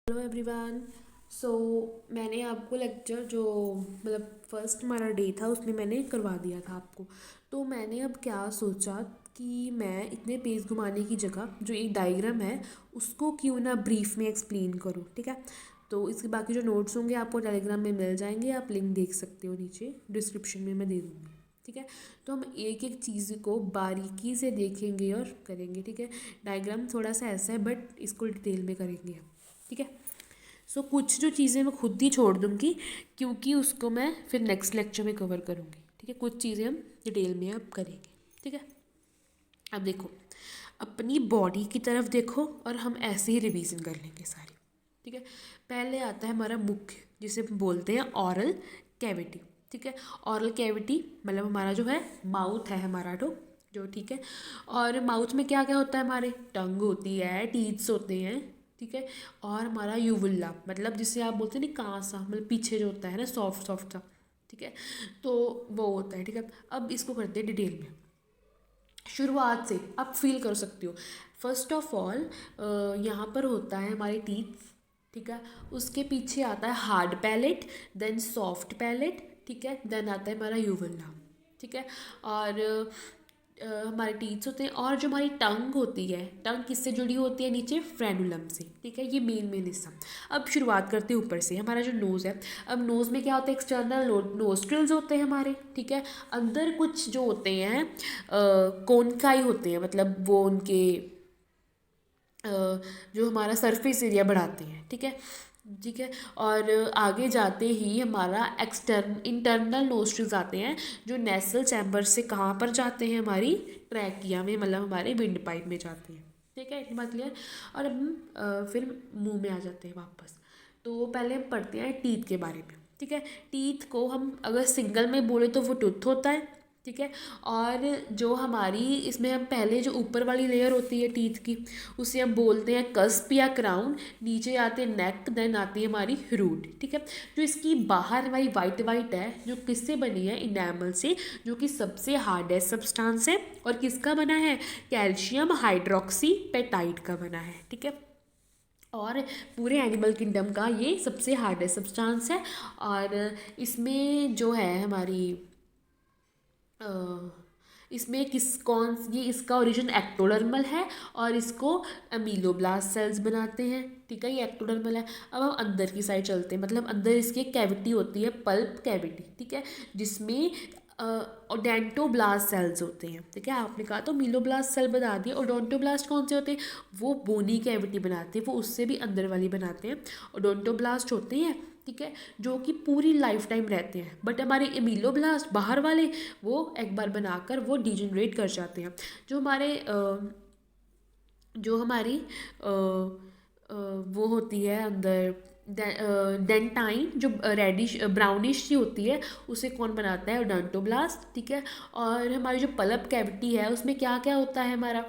Hello everyone. सो मैंने आपको lecture जो मतलब फर्स्ट हमारा डे था उसमें मैंने करवा दिया था आपको। तो मैंने अब क्या सोचा कि मैं इतने पेज घुमाने की जगह जो एक डायग्राम है उसको क्यों ना ब्रीफ में एक्सप्लेन करूँ। ठीक है, तो इसके बाकी जो नोट्स होंगे आपको टेलीग्राम में मिल जाएंगे, आप लिंक देख सकते हो, नीचे डिस्क्रिप्शन में मैं दे दूँगी। ठीक है, तो हम एक एक चीज़ को बारीकी से देखेंगे और करेंगे। ठीक है, डायग्राम थोड़ा सा ऐसा है बट इसको डिटेल में करेंगे हम। ठीक है, कुछ जो चीज़ें मैं खुद ही छोड़ दूँगी क्योंकि उसको मैं फिर नेक्स्ट लेक्चर में कवर करूँगी। ठीक है, कुछ चीज़ें हम डिटेल में अब करेंगे। ठीक है, अब देखो, अपनी बॉडी की तरफ देखो और हम ऐसे ही रिवीजन कर लेंगे सारी। ठीक है, पहले आता है हमारा मुख्य, जिसे हम बोलते हैं ऑरल कैविटी। ठीक है, ऑरल कैविटी मतलब हमारा जो है माउथ है हमारा जो ठीक है, और माउथ में क्या क्या होता है, हमारे टंग होती है, टीथ्स होते हैं। ठीक है, और हमारा यूवुला मतलब जिसे आप बोलते हैं ना कांसा, मतलब पीछे जो होता है ना सॉफ्ट सॉफ्ट सा। ठीक है, तो वो होता है। ठीक है, अब इसको करते हैं डिटेल में। शुरुआत से आप फील कर सकते हो। फर्स्ट ऑफ ऑल यहाँ पर होता है हमारे टीथ। ठीक है, उसके पीछे आता है hard palate, then soft palate. ठीक है, देन आता है हमारा यूवुला। ठीक है, और हमारे टीथ्स होते हैं, और जो हमारी टंग होती है, टंग किससे जुड़ी होती है, नीचे फ्रेनुलम से। ठीक है, ये मेन हिस्सा। अब शुरुआत करते हैं ऊपर से, हमारा जो नोज़ है। अब नोज़ में क्या होता है, एक्सटर्नल नोस्ट्रिल्स होते हैं हमारे। ठीक है, अंदर कुछ जो होते हैं कोनकाई होते हैं, मतलब वो उनके जो हमारा सरफेस एरिया बढ़ाते हैं। ठीक है, ठीक है, और आगे जाते ही हमारा इंटरनल नोस्ट्रिल्स आते हैं, जो नेसल चैम्बर से कहाँ पर जाते हैं, हमारी ट्रैकिया में, मतलब हमारे विंड पाइप में जाते हैं। ठीक है, इतनी बात क्लियर। और अब हम फिर मुंह में आ जाते हैं वापस। तो पहले हम पढ़ते हैं टीथ के बारे में। ठीक है, टीथ को हम अगर सिंगल में बोले तो वो टूथ होता है। ठीक है, और जो हमारी इसमें हम पहले जो ऊपर वाली लेयर होती है टीथ की, उसे हम बोलते हैं कस्प या क्राउन। नीचे आते हैं नेक, देन आती है हमारी रूट। ठीक है, जो इसकी बाहर हमारी वाइट वाइट है, जो किससे बनी है, इनेमल से, जो कि सबसे हार्डेस्ट सब्सटेंस है, और किसका बना है, कैल्शियम हाइड्रोक्सी पेटाइट का बना है। ठीक है, और पूरे एनिमल किंगडम का ये सबसे हार्डेस्ट सब्सटेंस है। और इसमें जो है हमारी अ, इसमें ये इसका ओरिजिन एक्टोडर्मल है, और इसको अमीलोब्लास्ट सेल्स बनाते हैं। ठीक है, ये एक्टोडर्मल है। अब हम अंदर की साइड चलते हैं, मतलब अंदर इसकी एक कैविटी होती है, पल्प कैविटी। ठीक है, जिसमें ओडेंटोब्लास्ट सेल्स होते हैं। ठीक है, आपने कहा तो मीलोब्लास्ट सेल बता दिए। ओडोंटोब्लास्ट कौन से होते हैं, वो बोनी कैविटी बनाते हैं, वो उससे भी अंदर वाली बनाते हैं। ओडोंटोब्लास्ट होते हैं, ठीक है, जो कि पूरी लाइफ टाइम रहते हैं। बट हमारे एमिलोब्लास्ट बाहर वाले, वो एक बार बनाकर वो डिजनरेट कर जाते हैं। जो हमारे जो हमारी वो होती है अंदर डेंटाइन, जो रेडिश ब्राउनिश सी होती है, उसे कौन बनाता है, ओडोंटोब्लास्ट। ठीक है, और हमारी जो पल्प कैविटी है उसमें क्या क्या होता है, हमारा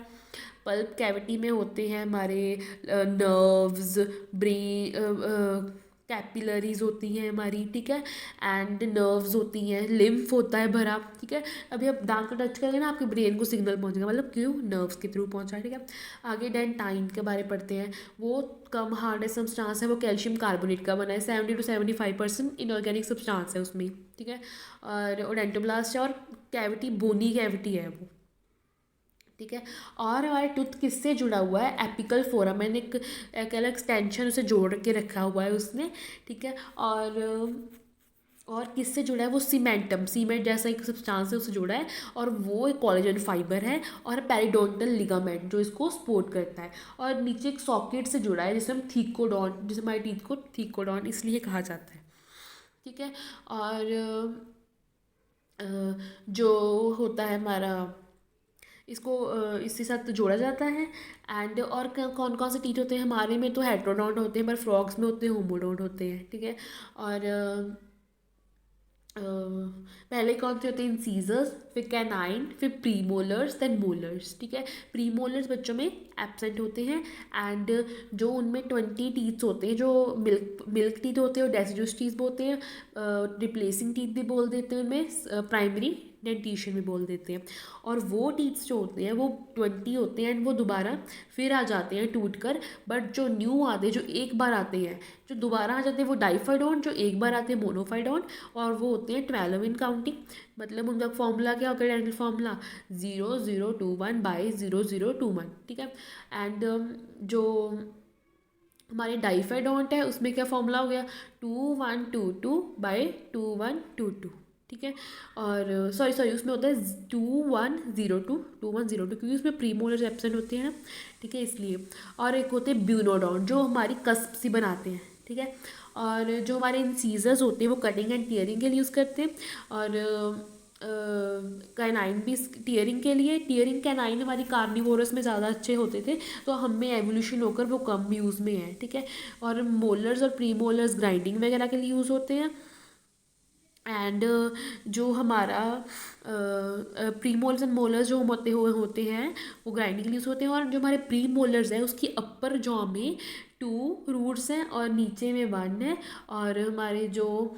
पल्प कैविटी में होते हैं हमारे नर्व्स, ब्रेन, कैपिलरीज होती हैं हमारी। ठीक है, एंड नर्व्स होती हैं, लिम्फ होता है भरा। ठीक है, अभी आप दांत को टच करेंगे ना, आपके ब्रेन को सिग्नल पहुंचेगा, मतलब क्यों, नर्व्स के थ्रू पहुंचा। ठीक है, आगे डेंटाइन के बारे में पढ़ते हैं। वो कम हार्ड सब्सटेंस है, वो कैल्शियम कार्बोनेट का बना है, 70 to 75% इनऑर्गेनिक सब्सटेंस है उसमें। ठीक है, और ओडेंटोब्लास्ट है, और कैविटी बोनी कैविटी है वो। ठीक है, और हमारे टूथ किससे जुड़ा हुआ है, एपिकल फोरम, मैंने एक अलग एक्सटेंशन उसे जोड़ के रखा हुआ है उसने। ठीक है, और किससे जुड़ा है, वो सीमेंटम, सीमेंट जैसा एक सब्सटेंस है, उससे जुड़ा है, और वो एक कोलेजन फाइबर है, और पेरिडोंटल लिगामेंट जो इसको सपोर्ट करता है, और नीचे एक सॉकेट से जुड़ा है, जिसे हम थीकोडॉन, जिसे हमारे टीथ को थीकोडॉन इसलिए कहा जाता है। ठीक है, और जो होता है हमारा, इसको इसके साथ जोड़ा जाता है। एंड और कौन कौन से टीथ होते हैं, हमारे में तो हेट्रोडोंट होते हैं, पर फ्रॉग्स में होते हैं होमोडोंट होते हैं। ठीक है, और पहले कौन से होते हैं, इंसीजर्स, फिर कैनाइन, फिर प्रीमोलर्स, देन मोलर्स। ठीक है, प्रीमोलर्स बच्चों में एब्सेंट होते हैं, एंड जो उनमें 20 टीथ्स होते हैं, जो मिल्क टीथ होते हैं, और डेसिडुअस टीथ होते हैं, रिप्लेसिंग टीथ भी बोल देते हैं उनमें, प्राइमरी डेंटिशन भी बोल देते हैं। और वो टीथ्स जो होते हैं वो 20 होते हैं एंड वो दोबारा फिर आ जाते हैं टूट कर। बट जो न्यू आते हैं, जो एक बार आते हैं, जो दोबारा आ जाते हैं वो डाइफाइडोंट, जो एक बार आते हैं मोनोफाइडोंट, और वो होते हैं 12 इन काउंटिंग। मतलब उनका फॉर्मूला क्या होता है, डेंटल फॉर्मूला 0021/0021, ठीक है। एंड जो हमारे डाइफाइडोंट है उसमें क्या फॉर्मूला हो गया, 2122/2122, ठीक है। और सॉरी उसमें होता है 2102 क्योंकि उसमें प्रीमोलर्स एब्सेंट होते हैं ना, ठीक है, इसलिए। और एक होते हैं ब्यूनोडोंट जो हमारी कस्प सी बनाते हैं, ठीक है। और जो हमारे इंसीजर्स होते हैं वो कटिंग एंड टीयरिंग के लिए यूज़ करते हैं। और कैनाइन भी टीयरिंग के लिए, टीयरिंग कैनाइन हमारी कार्निवोरस में ज़्यादा अच्छे होते थे, तो हम में एवोल्यूशन होकर वो कम यूज़ में है, ठीक है। और मोलर्स और प्री मोलर्स ग्राइंडिंग वगैरह के लिए यूज़ होते हैं। एंड जो हमारा प्री मोलर्स एंड मोलर्स जो होते हैं वो ग्राइंडिंग के लिए यूज़ होते हैं। और जो हमारे प्री मोलर्स हैं उसकी अपर जॉ में 2 रूट्स हैं और नीचे में 1 है। और हमारे जो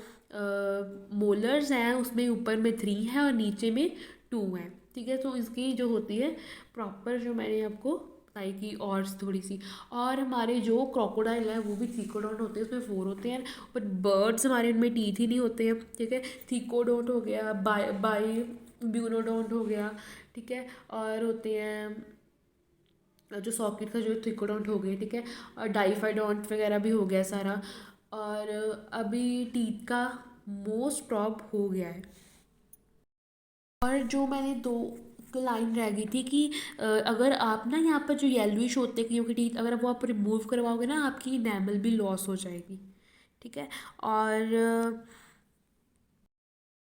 मोलर्स हैं उसमें ऊपर में 3 है और नीचे में 2 है, ठीक है। तो इसकी जो होती है प्रॉपर, जो मैंने आपको बताई कि और थोड़ी सी। और हमारे जो क्रोकोडाइल है वो भी थीकोडोंट होते हैं, उसमें 4 होते हैं। बट बर्ड्स हमारे उनमें टीथ ही नहीं होते हैं, ठीक है। थीकोडोंट हो गया, बाई ब्यूनोडोंट हो गया, ठीक है। और होते हैं जो सॉकेट का जो थीकोडोंट हो गए, ठीक है। और डाइफाइडोंट वगैरह भी हो गया सारा। और अभी टीथ का मोस्ट प्रॉब हो गया है। और जो मैंने दो लाइन रह गई थी कि अगर आप ना यहाँ पर जो येलोइश होते हैं क्योंकि टीथ, अगर वो आप रिमूव करवाओगे ना आपकी इनेमल भी लॉस हो जाएगी, ठीक है। और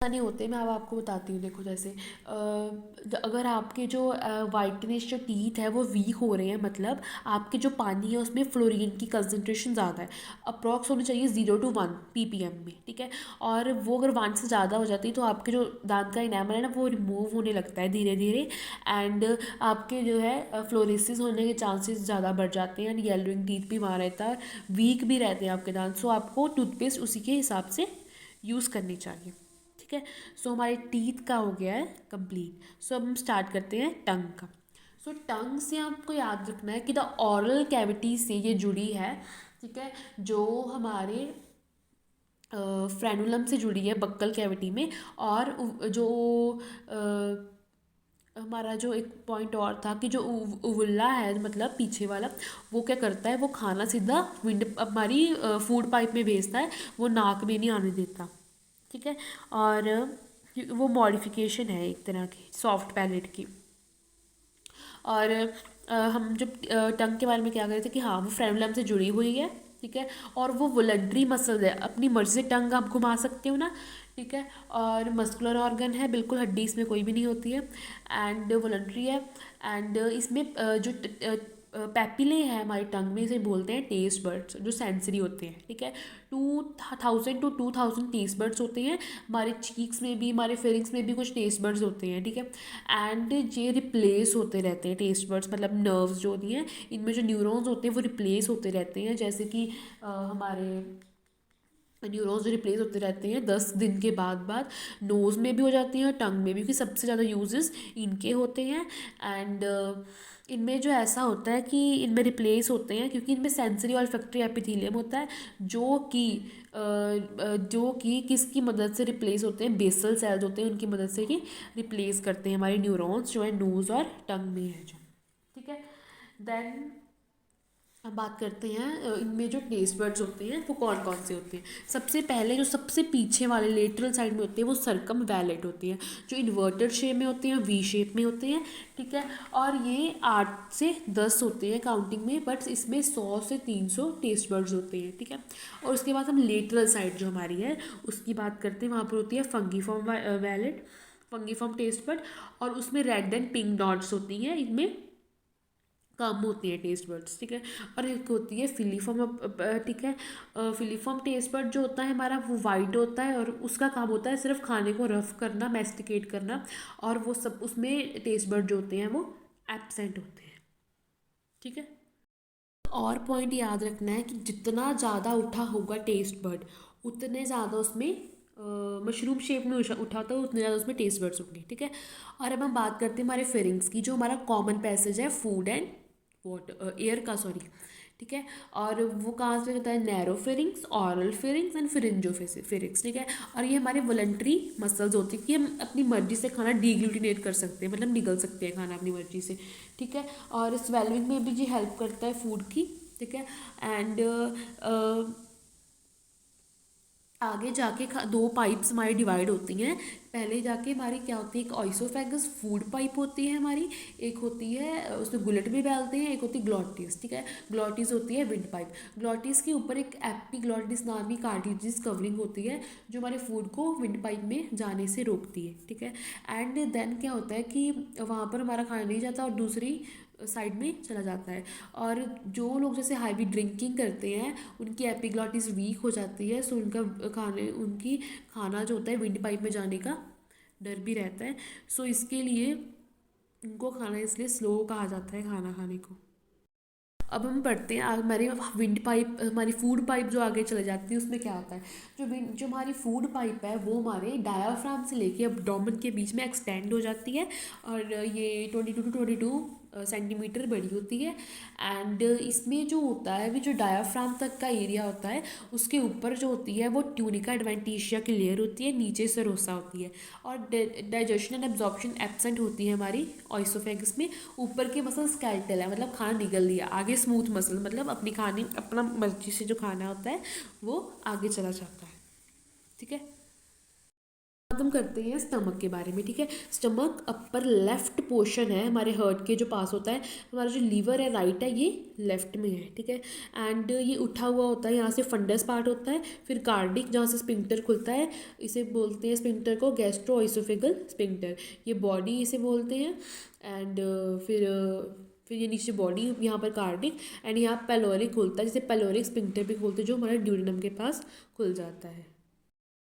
नहीं होते, मैं अब आपको बताती हूँ। देखो जैसे अगर आपके जो वाइटनेस जो टीथ है वो वीक हो रहे हैं, मतलब आपके जो पानी है उसमें फ्लोरीन की कंसनट्रेशन ज़्यादा है, अप्रॉक्स होनी चाहिए 0 to 1 ppm में, ठीक है। और वो अगर 1 से ज़्यादा हो जाती है तो आपके जो दांत का इनेमल है ना वो रिमूव होने लगता है धीरे धीरे। एंड आपके जो है फ्लोरेसिस होने के चांसेस ज़्यादा बढ़ जाते हैं एंड येलोइंग टीथ भी वहाँ रहता है, वीक भी रहते हैं आपके दांत। सो आपको टूथपेस्ट उसी के हिसाब से यूज़ करनी चाहिए, ठीक है। सो हमारे टीथ का हो गया है कंप्लीट। सो अब हम स्टार्ट करते हैं टंग का। सो टंग से आपको याद रखना है कि द ऑरल कैविटी से ये जुड़ी है, ठीक है। जो हमारे फ्रेनुलम से जुड़ी है बक्कल कैविटी में। और जो हमारा जो एक पॉइंट और था कि जो उवुल्ला है मतलब पीछे वाला, वो क्या करता है, वो खाना सीधा विंड हमारी फूड पाइप में भेजता है, वो नाक में नहीं आने देता, ठीक है। और वो मॉडिफिकेशन है एक तरह की सॉफ्ट पैलेट की। और हम जब टंग के बारे में क्या कर रहे थे कि हाँ वो फ्रेनुलम से जुड़ी हुई है, ठीक है। और वो वोलंटरी मसल है, अपनी मर्जी से टंग आप घुमा सकते हो ना, ठीक है। और मस्कुलर ऑर्गन है, बिल्कुल हड्डी इसमें कोई भी नहीं होती है एंड वोलंटरी है। एंड इसमें जो पैपिले हैं हमारी टंग में, इसे बोलते हैं टेस्ट बर्ड्स, जो सेंसरी होते हैं, ठीक है। 2000 to 2000 टेस्ट बर्ड्स होते हैं। हमारे चीक्स में भी, हमारे फेरिंग्स में भी कुछ टेस्ट बर्ड्स होते हैं, ठीक है। एंड ये रिप्लेस होते रहते हैं टेस्ट बर्ड्स, मतलब नर्व्स जो होती हैं इनमें जो न्यूरॉन्स होते हैं वो रिप्लेस होते रहते हैं। जैसे कि हमारे न्यूरॉन्स जो रिप्लेस होते रहते हैं 10 दिन के बाद नोज़ में भी हो जाती हैं, टंग में भी, क्योंकि सबसे ज़्यादा यूजेस इनके होते हैं। एंड इनमें जो ऐसा होता है कि इनमें रिप्लेस होते हैं क्योंकि इनमें सेंसरी और फैक्ट्री एपिथेलियम होता है, जो कि किसकी मदद से रिप्लेस होते हैं, बेसल सेल्स होते हैं उनकी मदद से ही रिप्लेस करते हैं हमारे न्यूरॉन्स जो है नोज़ और टंग में है जो, ठीक है। देन अब बात करते हैं इनमें जो टेस्ट बर्ड्स होते हैं वो कौन कौन से होते हैं। सबसे पहले जो सबसे पीछे वाले लेटरल साइड में होते हैं वो सर्कम वैलेट होती हैं, जो इन्वर्टेड शेप में होते हैं, वी शेप में होते हैं, ठीक है। और ये 8 से 10 होते हैं काउंटिंग में, बट इसमें 100 से 300 टेस्ट बर्ड्स होते हैं, ठीक है। और उसके बाद हम लेटरल साइड जो हमारी है उसकी बात करते हैं, वहाँ पर होती है फंगीफॉर्म वैलेट, फंगीफॉर्म टेस्ट बर्ड। और उसमें रेड एंड पिंक डॉट्स होती हैं, इनमें कम होती है टेस्ट बर्ड्स, ठीक है। और एक होती है फिलीफॉर्म, ठीक है। फिलीफॉर्म टेस्ट बर्ड जो होता है हमारा वो वाइट होता है और उसका काम होता है सिर्फ खाने को रफ करना, मैस्टिकेट करना। और वो सब उसमें टेस्ट बर्ड जो होते हैं वो एब्सेंट होते हैं, ठीक है। और पॉइंट याद रखना है कि जितना ज़्यादा उठा होगा टेस्ट बर्ड उतने ज़्यादा उसमें मशरूम शेप में उठाता है उतने ज़्यादा उसमें टेस्ट बड्स होंगे, ठीक है। और अब हम बात करते हैं हमारे फेरिंग्स की, जो हमारा कॉमन पैसेज है फूड एंड वाटर एयर का, सॉरी, ठीक है। और वो कहाँ से होता है, narrow pharynx, oral pharynx and फिरिंजो फेरिंग्स, ठीक है। और ये हमारे वॉलंटरी मसल्स होती है कि हम अपनी मर्जी से खाना डीग्लूटिनेट कर सकते हैं, मतलब निगल सकते हैं खाना अपनी मर्जी से, ठीक है। और स्वेलविंग में भी ये हेल्प करता है फूड की, ठीक है। एंड आगे जाके दो पाइप्स हमारी डिवाइड होती हैं। पहले जाके हमारी क्या होती है, एक ऑइसोफेगस फूड पाइप होती है हमारी, एक होती है उसमें गुलेट भी डालते हैं, एक होती है ग्लॉटिस, ठीक है। ग्लॉटिस होती है विंड पाइप। ग्लॉटिस के ऊपर एक एपिग्लॉटिस नाम की कार्टिलेजिस कवरिंग होती है जो हमारे फूड को विंड पाइप में जाने से रोकती है, ठीक है। एंड देन क्या होता है कि वहाँ पर हमारा खाना नहीं जाता और दूसरी साइड में चला जाता है। और जो लोग जैसे हैवी ड्रिंकिंग करते हैं उनकी एपिग्लॉटिस वीक हो जाती है, सो उनकी खाना जो होता है विंड पाइप में जाने का डर भी रहता है। सो इसके लिए उनको खाना इसलिए स्लो कहा जाता है खाना खाने को। अब हम पढ़ते हैं हमारी विंड पाइप, हमारी फूड पाइप जो आगे चले जाती है उसमें क्या होता है, जो हमारी फूड पाइप है वो हमारे डायाफ्राम से लेके एब्डोमेन के बीच में एक्सटेंड हो जाती है। और ये 22 सेंटीमीटर बड़ी होती है। एंड इसमें जो होता है भी, जो डायाफ्राम तक का एरिया होता है उसके ऊपर जो होती है वो ट्यूनिका एडवेंटिशिया की लेयर होती है, नीचे सेरोसा होती है। और डाइजेशन एंड एब्जॉर्प्शन एब्सेंट होती है हमारी ऑइसोफेगस में। ऊपर के मसल स्केलेटल है, मतलब खाना निगल लिया, आगे स्मूथ मसल, मतलब अपना मर्जी से जो खाना होता है वो आगे चला जाता है, ठीक है। अब हम करते हैं स्टमक के बारे में, ठीक है। स्टमक अपर लेफ्ट पोर्शन है हमारे हार्ट के जो पास होता है। हमारा जो लीवर है राइट है, ये लेफ्ट में है, ठीक है। एंड ये उठा हुआ होता है, यहाँ से फंडस पार्ट होता है, फिर कार्डिक जहाँ से स्पिंक्टर खुलता है, इसे बोलते हैं स्पिंक्टर को गैस्ट्रोइसोफेगल स्पिंक्टर, ये बॉडी इसे बोलते हैं। एंड फिर ये नीचे बॉडी, यहाँ पर कार्डिक, एंड यहाँ पेलोरिक खुलता है, जिसे पेलोरिक स्पिंक्टर भी खोलते हैं, जो हमारे ड्यूडेनम के पास खुल जाता है।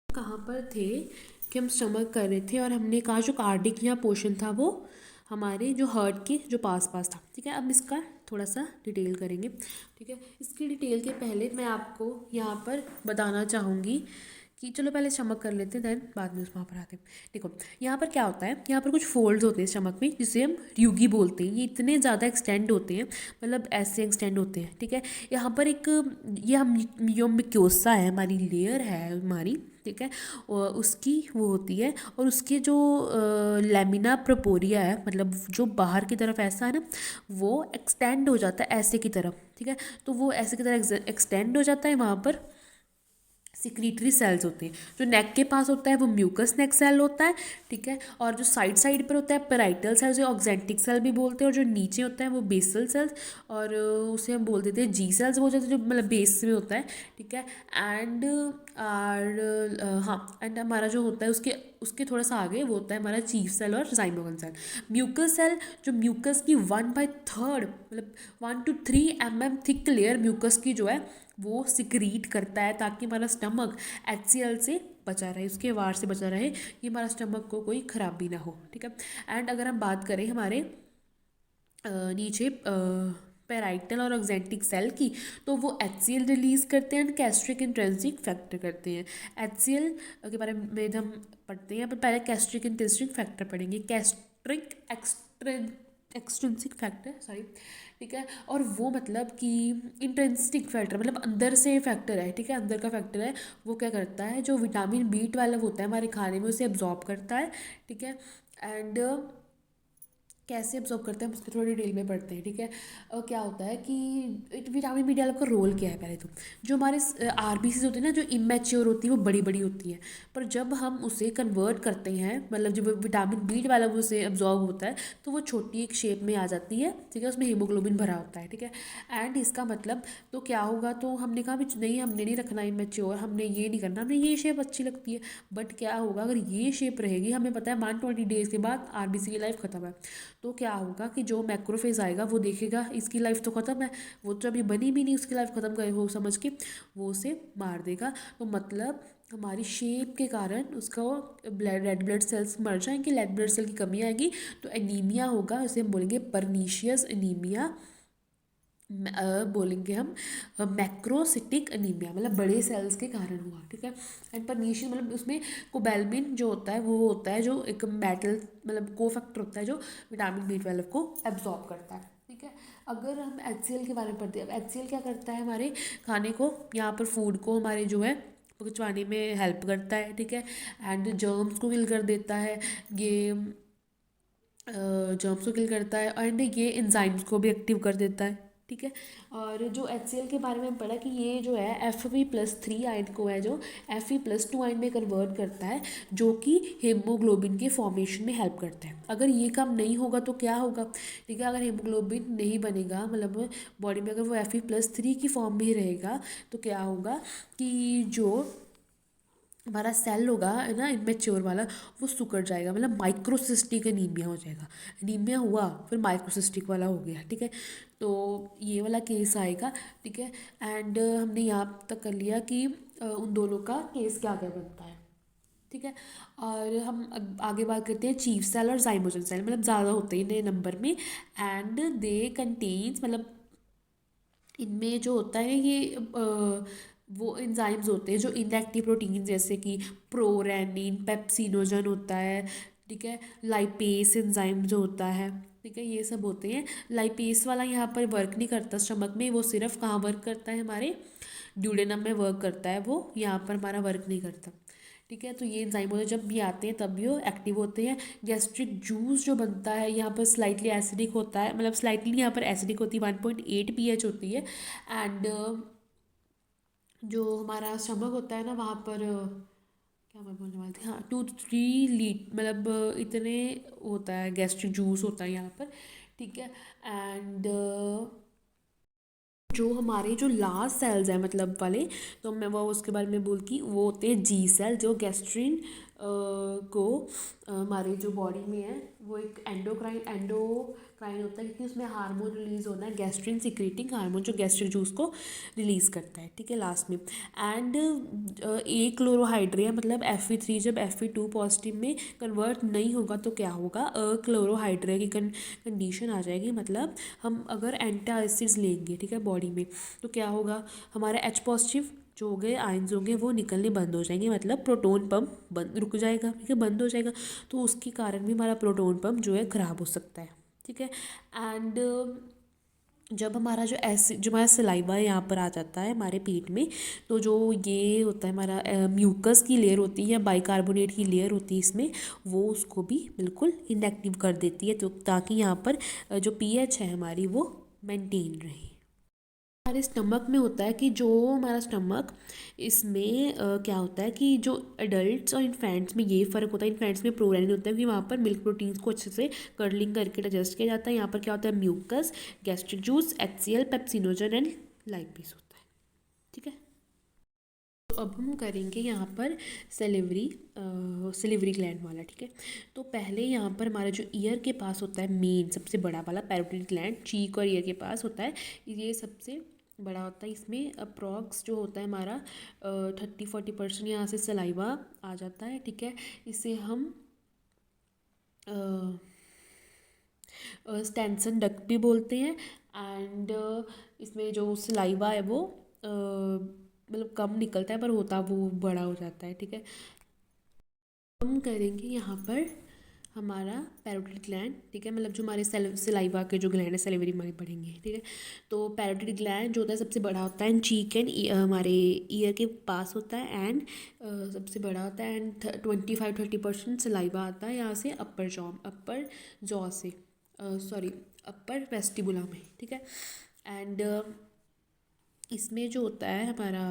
कहाँ पर थे कि हम स्टमक कर रहे थे और हमने कहा जो कार्डिक या पोर्शन था वो हमारे जो हार्ट के जो पास पास था, ठीक है। अब इसका थोड़ा सा डिटेल करेंगे, ठीक है। इसकी डिटेल के पहले मैं आपको यहाँ पर बताना चाहूँगी कि चलो पहले स्टमक कर लेते हैं, देन बाद में उस वहाँ पर आते हैं। देखो यहाँ पर क्या होता है, यहाँ पर कुछ फोल्ड्स होते हैं स्टमक में जिसे हम र्यूगी बोलते हैं। ये इतने ज़्यादा एक्सटेंड होते हैं, मतलब ऐसे एक्सटेंड होते हैं, ठीक है। यहाँ पर एक ये हम जो म्यूकोसा है, हमारी लेयर है हमारी, ठीक है, और उसकी वो होती है, और उसके जो लेमिना प्रोपोरिया है, मतलब जो बाहर की तरफ ऐसा है ना, वो एक्सटेंड हो जाता है ऐसे की तरफ, ठीक है। तो वो ऐसे की तरफ एक्सटेंड हो जाता है, वहाँ पर सिक्रीटरी सेल्स होते हैं। जो नेक के पास होता है वो म्यूकस नेक सेल होता है, ठीक है। और जो साइड साइड पर होता है पेराइटल सेल्स, जो ऑक्जेंटिक सेल भी बोलते हैं। और जो नीचे होता है वो बेसल सेल्स, और उसे हम बोल देते हैं जी सेल्स बोल जाते हैं, जो मतलब बेस में होता है, ठीक है। एंड हाँ, एंड हमारा जो होता है उसके उसके थोड़ा सा आगे वो होता है हमारा चीफ सेल और जाइमोगन सेल। म्यूकस सेल, जो म्यूकस की 1/3 मतलब 1 to 3 mm thick layer mucus की जो है वो सिक्रीट करता है, ताकि हमारा स्टमक HCl से बचा रहे, उसके वार से बचा रहे, कि हमारा स्टमक को कोई खराबी ना हो, ठीक है। एंड अगर हम बात करें हमारे नीचे पेराइटल और ऑक्जेंटिक सेल की, तो वो HCl रिलीज़ करते हैं एंड कैस्ट्रिक इंट्रिंसिक फैक्टर करते हैं। HCl के बारे में हम पढ़ते हैं, पर पहले कैस्ट्रिक इंट्रिंसिक फैक्टर पढ़ेंगे। कैस्ट्रिक एक्सट्रिंसिक फैक्टर, सॉरी, ठीक है। और वो मतलब कि इंट्रिंसिक फैक्टर मतलब अंदर से फैक्टर है, ठीक है, अंदर का फैक्टर है। वो क्या करता है, जो विटामिन B12 होता है हमारे खाने में उसे एब्जॉर्ब करता है, ठीक है। एंड कैसे एब्जॉर्ब करते हैं हम उसको थोड़ी डिटेल में पढ़ते हैं, ठीक है। क्या होता है कि विटामिन B12 का रोल क्या है, पहले तो जो हमारे RBCs होती है ना, जो इमेच्योर होती है वो बड़ी बड़ी होती है, पर जब हम उसे कन्वर्ट करते हैं, मतलब जब विटामिन B12 उसे एब्जॉर्ब होता है तो वो छोटी एक शेप में आ जाती है, ठीक है, उसमें हीमोग्लोबिन भरा होता है, ठीक है। एंड इसका मतलब तो क्या होगा, तो हमने कहा भी नहीं, हमने नहीं रखना इमेच्योर, हमने ये नहीं करना, हमें ये शेप अच्छी लगती है। बट क्या होगा अगर ये शेप रहेगी, हमें पता है 120 डेज़ के बाद RBC की लाइफ ख़त्म है, तो क्या होगा कि जो मैक्रोफेज आएगा वो देखेगा इसकी लाइफ तो ख़त्म है, वो तो अभी बनी भी नहीं, उसकी लाइफ ख़त्म कर हो समझ के वो उसे मार देगा। तो मतलब हमारी शेप के कारण उसका रेड ब्लड सेल्स मर जाएंगे, रेड ब्लड सेल की कमी आएगी, तो एनीमिया होगा, उसे हम बोलेंगे परनीशियस एनीमिया, बोलेंगे हम मैक्रोसिटिक अनीमिया, मतलब बड़े सेल्स के कारण हुआ, ठीक है। एंड परनीशियस मतलब उसमें कोबैल्मिन जो होता है वो होता है जो एक मेटल मतलब कोफैक्टर होता है जो विटामिन बी 12 को एब्जॉर्ब करता है, ठीक है। अगर हम HCl के बारे में पढ़ते हैं, अब HCl क्या करता है हमारे खाने को, यहाँ पर फूड को हमारे जो है पचवाने में हेल्प करता है, ठीक है। एंड जर्म्स को किल कर देता है ये, जर्म्स को किल करता है, एंड ये एंजाइम्स को भी एक्टिव कर देता है, ठीक है। और जो HCl के बारे में हम पढ़ा कि ये जो है Fe+3 आयन को है जो Fe+2 आयन में कन्वर्ट करता है, जो कि हीमोग्लोबिन के फॉर्मेशन में हेल्प करता है। अगर ये काम नहीं होगा तो क्या होगा, ठीक है। अगर हीमोग्लोबिन नहीं बनेगा मतलब बॉडी में अगर वो Fe+3 की फॉर्म में ही रहेगा तो क्या होगा कि जो हमारा सेल होगा है ना इमेच्योर वाला, वो सिकुड़ जाएगा, मतलब माइक्रोसिस्टिक एनीमिया हो जाएगा। एनीमिया हुआ फिर माइक्रोसिस्टिक वाला हो गया, ठीक है। तो ये वाला केस आएगा, ठीक है। एंड हमने यहाँ तक कर लिया कि उन दोनों का केस क्या क्या बनता है, ठीक है। और हम आगे बात करते हैं चीफ सेल और जाइमोजन सेल, मतलब ज़्यादा होते हैं इन्हें नंबर में, एंड दे कंटेन्स मतलब इनमें जो होता है ये वो एंजाइम्स होते हैं जो इनएक्टिव प्रोटीन जैसे कि प्रोरेनिन पेप्सिनोजन होता है, ठीक है। लाइपेस एंजाइम जो होता है, ठीक है, ये सब होते हैं। लाइपेस वाला यहाँ पर वर्क नहीं करता स्टमक में, वो सिर्फ कहाँ वर्क करता है हमारे ड्यूडेनम में वर्क करता है, वो यहाँ पर हमारा वर्क नहीं करता, ठीक है। तो ये एंजाइम होते हैं जब भी आते हैं तब भी वो एक्टिव होते हैं। गैस्ट्रिक जूस जो बनता है यहाँ पर स्लाइटली एसिडिक होता है, मतलब स्लाइटली यहाँ पर एसिडिक होती है, 1.8 pH होती है। एंड जो हमारा स्टमक होता है ना वहाँ पर क्या मैं बोलने वाली थी, हाँ 2 to 3 लीट मतलब इतने होता है, गैस्ट्रिक जूस होता है यहाँ पर, ठीक है। एंड जो हमारे जो लास्ट सेल्स हैं मतलब वाले, तो मैं वो उसके बारे में बोलती, वो होते हैं जी सेल जो गैस्ट्रिन को हमारे जो बॉडी में है वो एक एंडोक्राइन होता है, क्योंकि उसमें हार्मोन रिलीज होना है, गैस्ट्रिन सिक्रेटिंग हार्मोन जो गैस्ट्रिक जूस को रिलीज करता है, ठीक है लास्ट में। एंड ए क्लोरोहाइड्रिया मतलब Fe3 जब Fe2 पॉजिटिव में कन्वर्ट नहीं होगा तो क्या होगा, क्लोरोहाइड्रिया की कंडीशन आ जाएगी, मतलब हम अगर एंटासिड्स लेंगे, ठीक है, बॉडी में, तो क्या होगा हमारा H पॉजिटिव जो हो गए आयंस होंगे वो निकलने बंद हो जाएंगे, मतलब प्रोटोन पंप बंद रुक जाएगा, ठीक है, बंद हो जाएगा। तो उसके कारण भी हमारा प्रोटोन पंप जो है ख़राब हो सकता है, ठीक है। एंड जब हमारा जो हमारा सलाइवा यहाँ पर आ जाता है हमारे पेट में, तो जो ये होता है हमारा म्यूकस की लेयर होती है, बाइकार्बोनेट की लेयर होती है इसमें, वो उसको भी बिल्कुल इनएक्टिव कर देती है, तो ताकि यहाँ पर जो पीएच है हमारी वो मेंटेन रहे। हमारे स्टमक में होता है कि जो हमारा स्टमक इसमें क्या होता है कि जो एडल्ट्स और इन्फेंट्स में ये फ़र्क होता है, इन्फेंट्स में प्रोरेनिन होता है कि वहाँ पर मिल्क प्रोटीन्स को अच्छे से कर्लिंग करके डाइजेस्ट किया जाता है, यहाँ पर क्या होता है mucus, gastric juice, HCl, pepsinogen and lipase होता है, ठीक है। तो अब हम करेंगे यहाँ पर सेलिवरी ग्लैंड वाला, ठीक है। तो पहले यहाँ पर हमारा जो ईयर के पास होता है मेन सबसे बड़ा वाला पैरोटिड ग्लैंड, चीक और ईयर के पास होता है, ये सबसे बड़ा होता है। इसमें अप्रॉक्स जो होता है हमारा 30-40% यहाँ से सलाइवा आ जाता है, ठीक है। इसे हम स्टेंसन डक्ट भी बोलते हैं। एंड इसमें जो सलाइवा है वो मतलब कम निकलता है पर होता वो बड़ा हो जाता है, ठीक है। हम करेंगे यहाँ पर हमारा पैरोटिड ग्लैंड, ठीक है, मतलब जो हमारे सलाइवा के जो ग्लैंड है सेलिवरी में पढ़ेंगे, ठीक है। तो पैरोटिड ग्लैंड जो होता है सबसे बड़ा होता है, एंड चीक एंड हमारे ईयर के पास होता है, एंड सबसे बड़ा होता है, एंड 25-30% सलाइवा आता है यहाँ से अपर जॉ से, सॉरी अपर वेस्टिबुला में, ठीक है। एंड इसमें जो होता है हमारा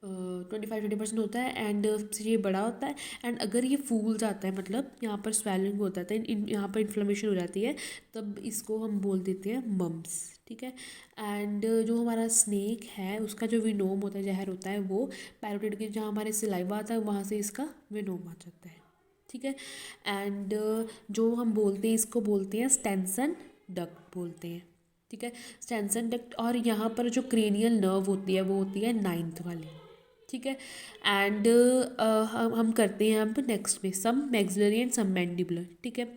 25-30% होता है, एंड सबसे ये बड़ा होता है। एंड अगर ये फूल जाता है मतलब यहाँ पर स्वेलिंग होता है, यहाँ पर इन्फ्लेमेशन हो जाती है, तब इसको हम बोल देते हैं मम्स, ठीक है। एंड जो हमारा स्नेक है उसका जो विनोम होता है, जहर होता है, वो पैरोटिड के जहाँ हमारे सलाइवा आता है वहाँ से इसका विनोम आ जाता है, ठीक है। एंड जो हम बोलते हैं इसको बोलते हैं स्टेंसन डक्ट बोलते हैं, ठीक है, स्टेंसन डक्ट। और यहाँ पर जो क्रेनियल नर्व होती है वो होती है 9th वाली, ठीक है। एंड हम करते हैं अब नेक्स्ट में सम मैक्सिलरी एंड सम मैंडिबुलर, ठीक है।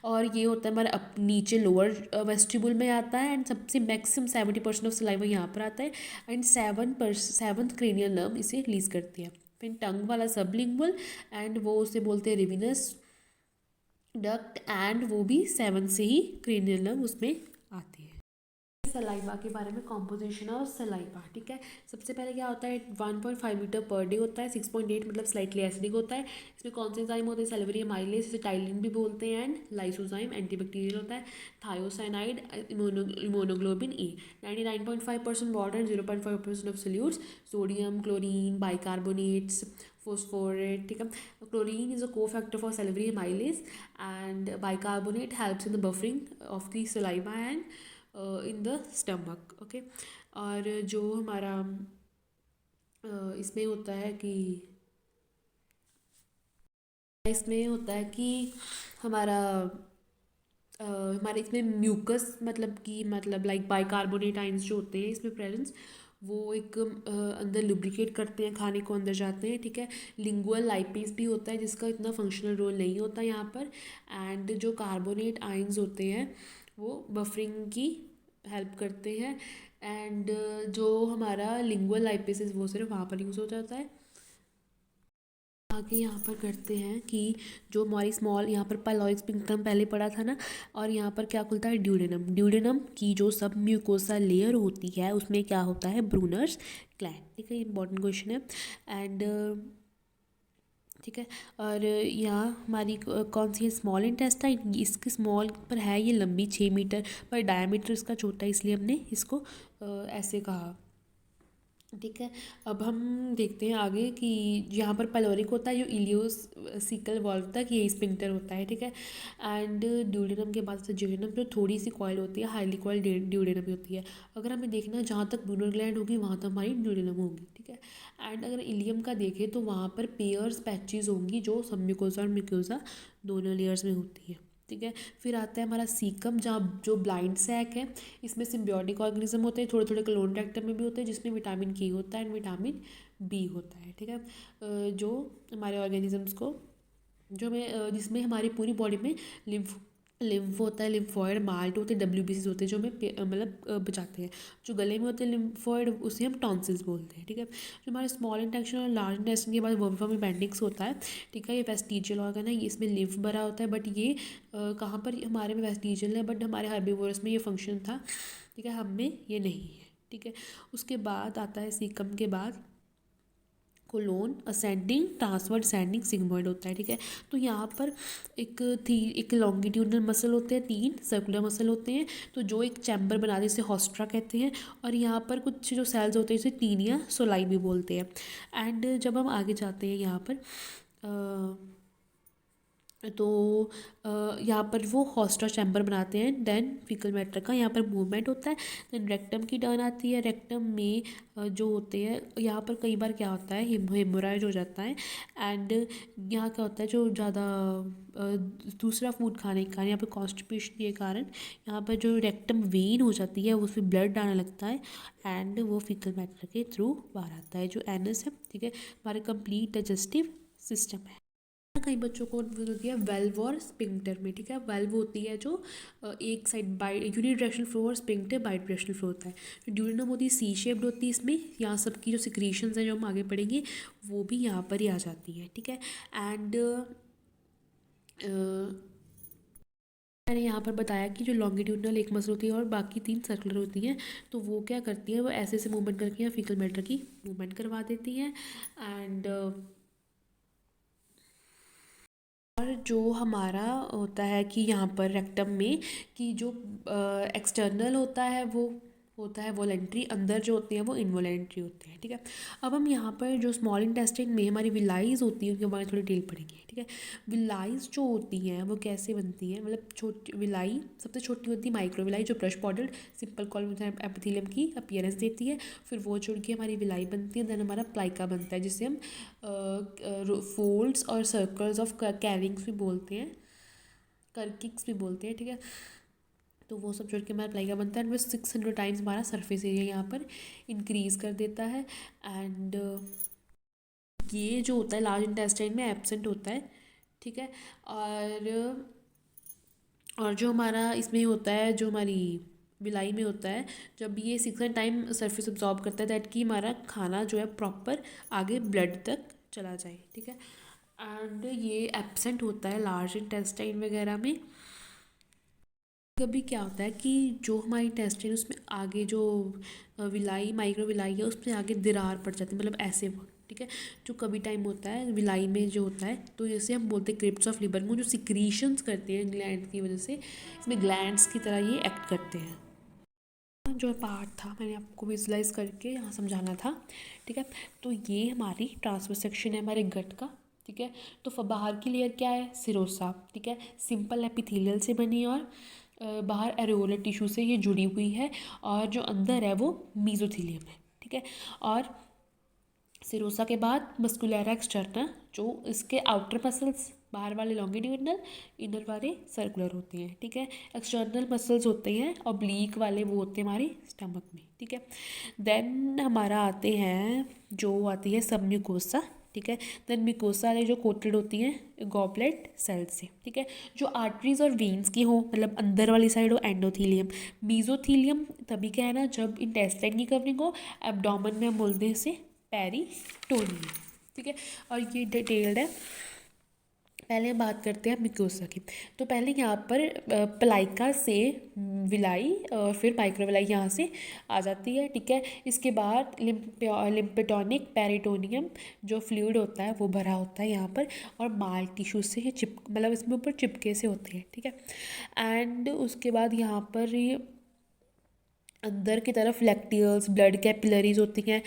और ये होता है हमारा नीचे लोअर वेस्टिबुल में आता है, एंड सबसे मैक्सिमम 70% ऑफ सलाइवा यहाँ पर आता है, एंड 7th क्रेनियल नर्व इसे रिलीज करती है। फिर टंग वाला सबलिंगुअल, एंड वो उसे बोलते हैं रिविनस डक्ट, एंड वो भी 7 से ही क्रेनियल नर्व उसमें आती है। सलाइवा के बारे में, कॉम्पोजिशन ऑफ सलाइवा, ठीक है। सबसे पहले क्या होता है, 1.5 मीटर पर डे होता है, 6.8 मतलब स्लाइटली एसिडिक होता है। इसमें कौन से एंजाइम होते हैं, सैलिवरी अमाइलेज, इसे टाइलिन भी बोलते हैं, एंड लाइसोजाइम एंटीबैक्टीरियल होता है, thiocyanide, immunoglobulin E. 99.5% water and 0.5% of solutes, sodium, chlorine, bicarbonates, phosphorate, ठीक है। क्लोरीन इज अ को factor for salivary amylase, and bicarbonate helps in the buffering of the saliva and in the stomach, okay. और जो हमारा इसमें होता है कि हमारा हमारे इसमें म्यूकस मतलब कि मतलब लाइक बाइकार्बोनेट आइंस जो होते हैं इसमें प्रेजेंस, वो एक अंदर लुब्रिकेट करते हैं, खाने को अंदर जाते हैं, ठीक है। लिंगुअल लाइपेज भी होता है जिसका इतना फंक्शनल रोल नहीं होता यहाँ पर, एंड जो कार्बोनेट आइंस होते हैं वो बफरिंग की हेल्प करते हैं, एंड जो हमारा लिंगुअल लाइपेज वो सिर्फ वहाँ पर यूज़ हो जाता है। आगे यहाँ पर करते हैं कि जो हमारी स्मॉल यहाँ पर पाइलॉइड स्फिंक्टर पहले पढ़ा था ना, और यहाँ पर क्या खुलता है, ड्यूडेनम। ड्यूडेनम की जो सब म्यूकोसा लेयर होती है उसमें क्या होता है, ब्रूनर्स ग्लैंड, ठीक है। इंपॉर्टेंट क्वेश्चन है। एंड ठीक है। और यहाँ हमारी कौन सी है, स्मॉल इंटेस्टाइन, इसकी स्मॉल पर है ये लंबी 6 मीटर, पर डायमीटर इसका छोटा है, इसलिए हमने इसको ऐसे कहा, ठीक है। अब हम देखते हैं आगे कि यहाँ पर पेलोरिक होता है जो इलियोसिकल वाल्व तक ये स्पिंक्टर होता है, ठीक है। एंड ड्यूडेनम के बाद से ड्यूडेनम जो थोड़ी सी कॉइल होती है, हाईली कॉइल ड्यूडेनम होती है। अगर हमें देखना जहाँ तक ब्रूनर ग्लैंड होगी वहाँ तक हमारी ड्यूडेनम होगी, ठीक है। एंड अगर इलियम का देखें तो वहाँ पर पेयर्स पैचेज होंगी जो सब म्यूकोसा और म्यूकोसा दोनों लेयर्स में होती है, ठीक है। फिर आता है हमारा सीकम, जहाँ जो ब्लाइंड सैक है, इसमें सिम्बियोटिक ऑर्गेनिज्म होते हैं, थोड़े थोड़े क्लोन ट्रैक्टर में भी होते हैं, जिसमें विटामिन के होता है एंड विटामिन बी होता है, ठीक है। जो हमारे ऑर्गेनिजम्स को जो हमें जिसमें हमारी पूरी बॉडी में लिम्फ लिम्फ होता है, लिम्फॉइड, माल्ट होते हैं, WBCs होते हैं जो हमें मतलब बचाते हैं। जो गले में होते हैं लिम्फॉइड उसे हम टॉन्सिल्स बोलते हैं, ठीक है। जो हमारे स्मॉल इंटेस्टाइन और लार्ज इंटेस्टाइन के बाद वर्मिफर्म अपेंडिक्स होता है, ठीक है। ये वेस्टिजियल ऑर्गन है, इसमें लिम्फ भरा होता है, बट ये कहाँ पर हमारे में वेस्टिजियल है, बट हमारे हर्बीवोरस में ये फंक्शन था, ठीक है, हम में ये नहीं है, ठीक है। उसके बाद आता है सीकम के बाद कोलोन, असेंडिंग, ट्रांसवर्ड, डिसेंडिंग, सिग्मोइड होता है, ठीक है। तो यहाँ पर एक लॉन्गिट्यूडनल मसल होते हैं, 3 सर्कुलर मसल होते हैं, तो जो एक चैम्बर बना दे इसे हॉस्ट्रा कहते हैं। और यहाँ पर कुछ जो सेल्स होते हैं इसे टीनिया सोलाई भी बोलते हैं। एंड जब हम आगे जाते हैं यहाँ पर तो यहाँ पर वो हॉस्टा चैम्बर बनाते हैं, देन फीकल मैटर का यहाँ पर मूवमेंट होता है, देन रेक्टम की टर्न आती है। रेक्टम में जो होते हैं यहाँ पर कई बार क्या होता है, हेमोराइड हो जाता है, एंड यहाँ क्या होता है जो ज़्यादा दूसरा फूड खाने के कारण यहाँ पर कॉन्स्टिपेशन के कारण यहाँ पर जो रेक्टम वेन हो जाती है उसमें ब्लड आने लगता है, एंड वो फीकल मैटर के थ्रू बाहर आता है, जो एनस है, ठीक है। हमारे कंप्लीट डाइजेस्टिव सिस्टम है। कई बच्चों को कन्फ्यूज होती है वेल्व और स्पिंक्टर में, ठीक है। वेल्व होती है जो एक साइड बाई यूनिडायरेक्शनल फ्लो, और स्पिंक्टर बाई डायरेक्शनल फ्लो होता है। जो ड्यूडेनम होती है सी शेप्ड होती है, इसमें यहाँ सबकी जो सिक्रीशंस हैं जो हम आगे पढ़ेंगे वो भी यहाँ पर ही आ जाती हैं, ठीक है। एंड मैंने यहाँ पर बताया कि जो लॉन्गिट्यूडनल एक मसल होती है और बाकी 3 सर्कुलर होती हैं, तो वो क्या करती है, वो ऐसे ऐसे मूवमेंट करके यहाँ फीकल मैटर की मूवमेंट करवा देती हैं। एंड और जो हमारा होता है कि यहाँ पर रेक्टम में कि जो एक्सटर्नल होता है वो होता है वॉलेंट्री, अंदर जो होते हैं वो इनवॉलेंट्री होते हैं, ठीक है। अब हम यहाँ पर जो स्मॉल इंटेस्टाइन में हमारी विलाइज होती है उनके बारे में थोड़ी डिटेल पढ़ेंगे, ठीक है। विलाइज जो होती हैं वो कैसे बनती हैं, मतलब छोटी विलाई सबसे छोटी होती है माइक्रोविलाई, जो brush bordered simple column epithelium की अपीयरेंस देती है। फिर वो जुड़ के हमारी विलाई बनती है, देन हमारा प्लाइका बनता है, जिसे हम फोल्ड्स और सर्कल्स ऑफ कैरिंग्स भी बोलते हैं, करकिक्स भी बोलते हैं, ठीक है। तो वो सब जोड़ के हमारा प्लाइका बनता है, एंड वो 600 टाइम्स हमारा सरफेस एरिया यहाँ पर इंक्रीज़ कर देता है। एंड ये जो होता है लार्ज इंटेस्टाइन में एब्सेंट होता है, ठीक है। और जो हमारा इसमें होता है, जो हमारी विलाई में होता है, जब ये 6 टाइम सरफेस अब्जॉर्ब करता है दैट कि हमारा खाना जो है प्रॉपर आगे ब्लड तक चला जाए, ठीक है। एंड ये एब्सेंट होता है लार्ज इंटेस्टाइन वगैरह में। कभी क्या होता है कि जो हमारी इंटेस्टाइन उसमें आगे जो विलाई माइक्रो विलाई है उसमें आगे दरार पड़ जाती है, मतलब ऐसे, ठीक है। जो कभी टाइम होता है विलाई में जो होता है, तो जैसे हम बोलते हैं क्रिप्ट्स ऑफ लिबर में जो सिक्रीशंस करते हैं ग्लैंड की वजह से, इसमें ग्लैंड्स की तरह ये एक्ट करते हैं। जो पार्ट था मैंने आपको विजुलाइज करके यहाँ समझाना था, ठीक है। तो ये हमारी ट्रांसवर्स सेक्शन है हमारे गट का, ठीक है। तो बाहर की लेयर क्या है, सिरोसा, ठीक है, सिंपल एपिथेलियल से बनी है, और बाहर एरोलर टिश्यू से ये जुड़ी हुई है, और जो अंदर है वो मीजोथीलियम है, ठीक है। और सिरोसा के बाद मस्कुलैरा एक्सटर्ना, जो इसके आउटर मसल्स बाहर वाले लॉन्गिट्यूडिनल, इनर वाले सर्कुलर होते हैं, ठीक है। एक्सटर्नल मसल्स होते हैं, ऑब्लिक वाले वो होते हैं हमारे स्टमक में, ठीक है। देन हमारा आते हैं, जो आती है सब म्यूकोसा, ठीक है। देन म्यूकोसा वाले जो कोटेड होती हैं गॉबलेट सेल से, ठीक है। जो आर्टरीज और वेन्स की हो, मतलब अंदर वाली साइड हो, एंडोथीलियम। मीजोथीलियम तभी क्या है ना जब इंटेस्टाइन की कवरिंग हो, एब्डोमेन में हम बोलते हैं इसे पेरिटोनियम, ठीक है। और ये डिटेल्ड है। पहले हम बात करते हैं म्यूकोसा की। तो पहले यहाँ पर प्लाइका से विलाई और फिर माइक्रोविलाई यहाँ से आ जाती है, ठीक है। इसके बाद लिम्पेटोनिक पेरिटोनियम जो फ्लूइड होता है वो भरा होता है यहाँ पर, और माल टिश्यू से ये मतलब इसमें ऊपर चिपके से होते हैं, ठीक है। एंड उसके बाद यहाँ पर ये अंदर की तरफ लैक्टियल्स ब्लड कैपिलरीज होती हैं,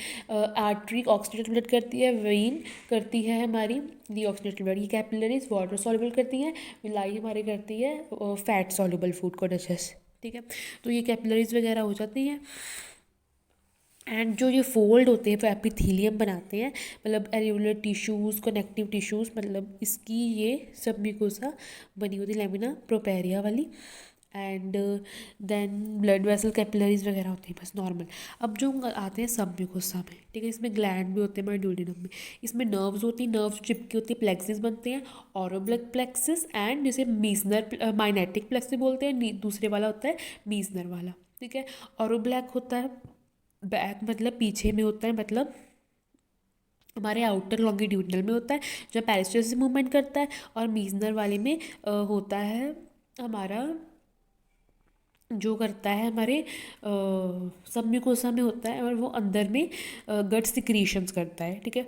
आर्टरी ऑक्सीडेटेड ब्लड करती है, वेन करती है हमारी डीऑक्सीडेटेड ब्लड, ये कैपिलरीज वाटर सॉल्युबल करती हैं, विलाई हमारी करती है फैट सॉल्युबल फूड को डाइजेस्ट, ठीक है। तो ये कैपिलरीज वगैरह हो जाती हैं। एंड जो ये फोल्ड होते हैं वो एपिथेलियम बनाते हैं, मतलब एरियोलर टिश्यूज़ कनेक्टिव टिश्यूज़, मतलब इसकी ये सब म्यूकोसा बनी होती है, लेमिना प्रोपेरिया वाली। And then blood vessel capillaries वगैरह होती है, बस नॉर्मल। अब जो आते हैं सब म्यूकोसा में, ठीक है, इसमें ग्लैंड भी होते हैं मायोड्यूडिनम में, इसमें नर्व्स होती हैं, नर्व्स चिपकी होती है, प्लेक्सिस बनते हैं, ऑरोब्लैक प्लेक्सिस, एंड जिसे मीजनर माइनेटिक प्लेक्सिस बोलते हैं, दूसरे वाला होता है मीजनर वाला, ठीक है। ऑरोब्लैक होता है बैक, मतलब पीछे में होता है, मतलब हमारे आउटर लॉन्गिट्यूडनल में होता है जो पेरिस्टल से मूवमेंट करता है, और मीजनर वाले में होता है हमारा जो करता है हमारे सब म्यूकोसा में होता है, और वो अंदर में गट सिक्रीशंस करता है, ठीक है।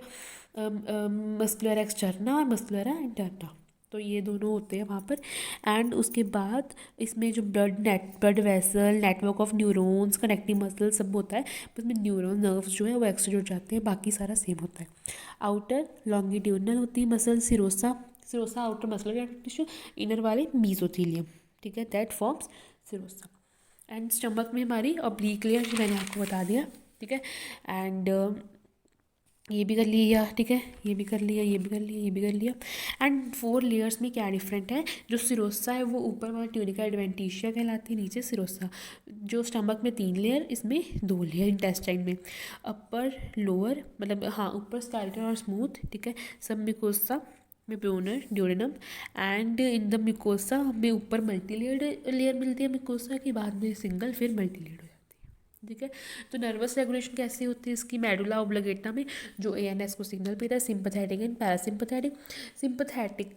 मस्कुलर एक्सटर्ना और मस्कुलरा इंटरना, तो ये दोनों होते हैं वहाँ पर। एंड उसके बाद इसमें जो blood vessel network of neurons connecting muscle सब होता है, उसमें न्यूरॉन नर्व्स जो है वो एक्स्ट्रा जुड़ जाते हैं, बाकी सारा सेम होता है। आउटर लॉन्गिट्यूडनल होती है muscle serosa, serosa outer muscle tissue, inner वाले मीजोथीलियम, ठीक है, that forms serosa. And stomach में हमारी ऑब्लिक लेयर जो मैंने आपको बता दिया, ठीक है। एंड ये भी कर लिया, ठीक है, ये भी कर लिया, ये भी कर लिया, ये भी कर लिया। एंड 4 लेयर्स में क्या डिफरेंट है, जो सिरोसा है वो ऊपर वाला ट्यूनिका एडवेंटिशिया कहलाती है, नीचे सिरोसा। जो स्टमक में 3 लेयर, इसमें 2 लेयर इंटेस्टाइन में, अपर लोअर, मतलब हाँ ऊपर स्केलेटल और स्मूथ, ठीक है। सब म्यूकोसा में Bronner duodenum, and in the mucosa में ऊपर मल्टी लेयर मिलती है म्यूकोसा की, बाद में सिंगल, फिर मल्टी लेयर हो जाती है, ठीक है। तो नर्वस रेगुलेशन कैसी होती है इसकी, मेडुला ऑब्लिगेटा में जो एएनएस को सिग्नल देता है, सिंपैथेटिक एंड पैरासिम्पैथेटिक। सिंपैथेटिक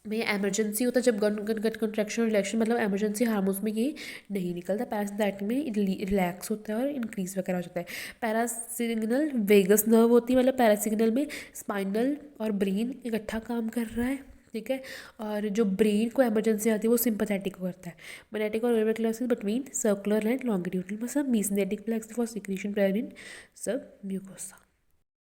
में एमरजेंसी होता है जब गट कंट्रैक्शन रिलैक्शन, मतलब एमरजेंसी हार्मोन्स में ये नहीं निकलता। पैरासिम्पैथेटिक में रिलैक्स होता है और इंक्रीज वगैरह हो जाता है। पैरासिग्नल वेगस नर्व होती है, मतलब पैरासिग्नल में स्पाइनल और ब्रेन इकट्ठा काम कर रहा है, ठीक है। और जो ब्रेन को एमरजेंसी आती है वो सिंपैथेटिक को करता है। मैग्नेटिक और variable plexus between circular and longitudinal muscle, मेसेनेटिक प्लेक्सिस फॉर सिक्रीशन प्रेजेंट सब म्यूकोसा।